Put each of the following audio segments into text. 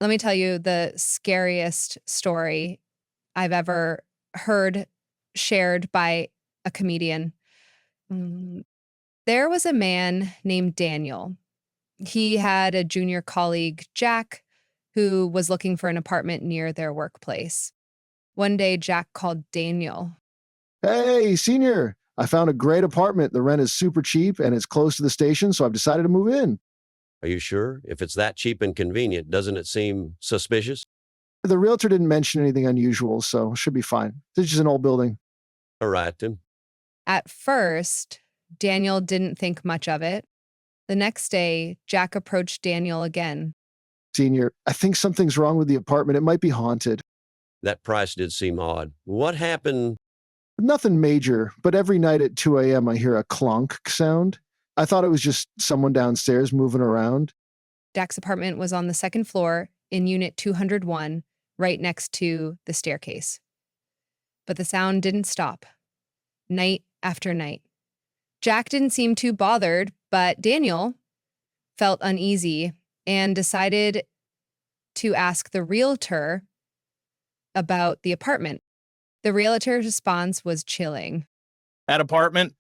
Let me tell you the scariest story I've ever heard shared by a comedian. Mm, There was a man named Daniel. He had a junior colleague, Jack, who was looking for an apartment near their workplace. One day, Jack called Daniel. Hey, senior, I found a great apartment. The rent is super cheap and it's close to the station, so I've decided to move in. Are you sure? If it's that cheap and convenient, doesn't it seem suspicious? The realtor didn't mention anything unusual, so should be fine. This is just an old building. All right, then. At first, Daniel didn't think much of it. The next day, Jack approached Daniel again. Senior, I think something's wrong with the apartment. It might be haunted. That price did seem odd. What happened? Nothing major, but every night at 2 a.m., I hear a clonk sound. I thought it was just someone downstairs moving around. Jack's apartment was on the second floor in Unit 201, right next to the staircase. But the sound didn't stop, night after night. Jack didn't seem too bothered, but Daniel felt uneasy and decided to ask the realtor about the apartment. The realtor's response was chilling. That apartment,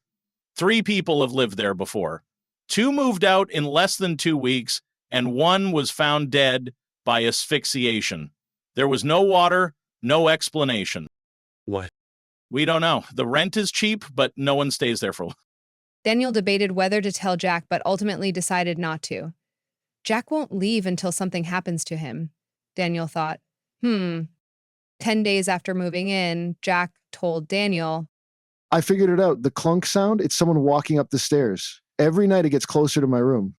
3 people have lived there before. 2 moved out in less than 2 weeks, and 1 was found dead by asphyxiation. There was no water, no explanation. What? We don't know. The rent is cheap, but no one stays there for long. Daniel debated whether to tell Jack, but ultimately decided not to. Jack won't leave until something happens to him, Daniel thought. 10 days after moving in, Jack told Daniel. I figured it out. The clunk sound, it's someone walking up the stairs. Every night it gets closer to my room.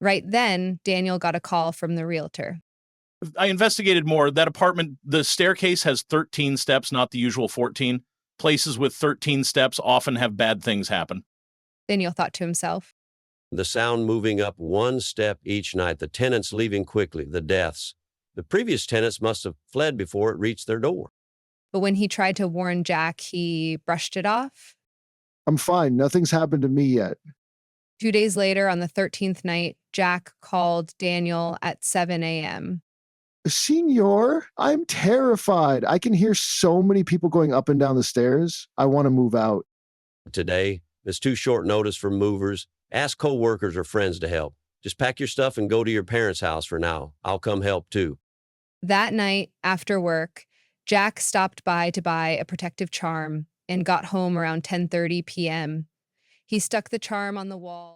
Right then, Daniel got a call from the realtor. I investigated more. That apartment, the staircase has 13 steps, not the usual 14. Places with 13 steps often have bad things happen. Daniel thought to himself. The sound moving up 1 step each night, the tenants leaving quickly, the deaths. The previous tenants must have fled before it reached their door. But when he tried to warn Jack, he brushed it off. I'm fine. Nothing's happened to me yet. 2 days later, on the 13th night, Jack called Daniel at 7 a.m. Senor, I'm terrified. I can hear so many people going up and down the stairs. I want to move out. Today, it's too short notice for movers. Ask co-workers or friends to help. Just pack your stuff and go to your parents' house for now. I'll come help too. That night, after work, Jack stopped by to buy a protective charm and got home around 10:30 p.m. He stuck the charm on the wall.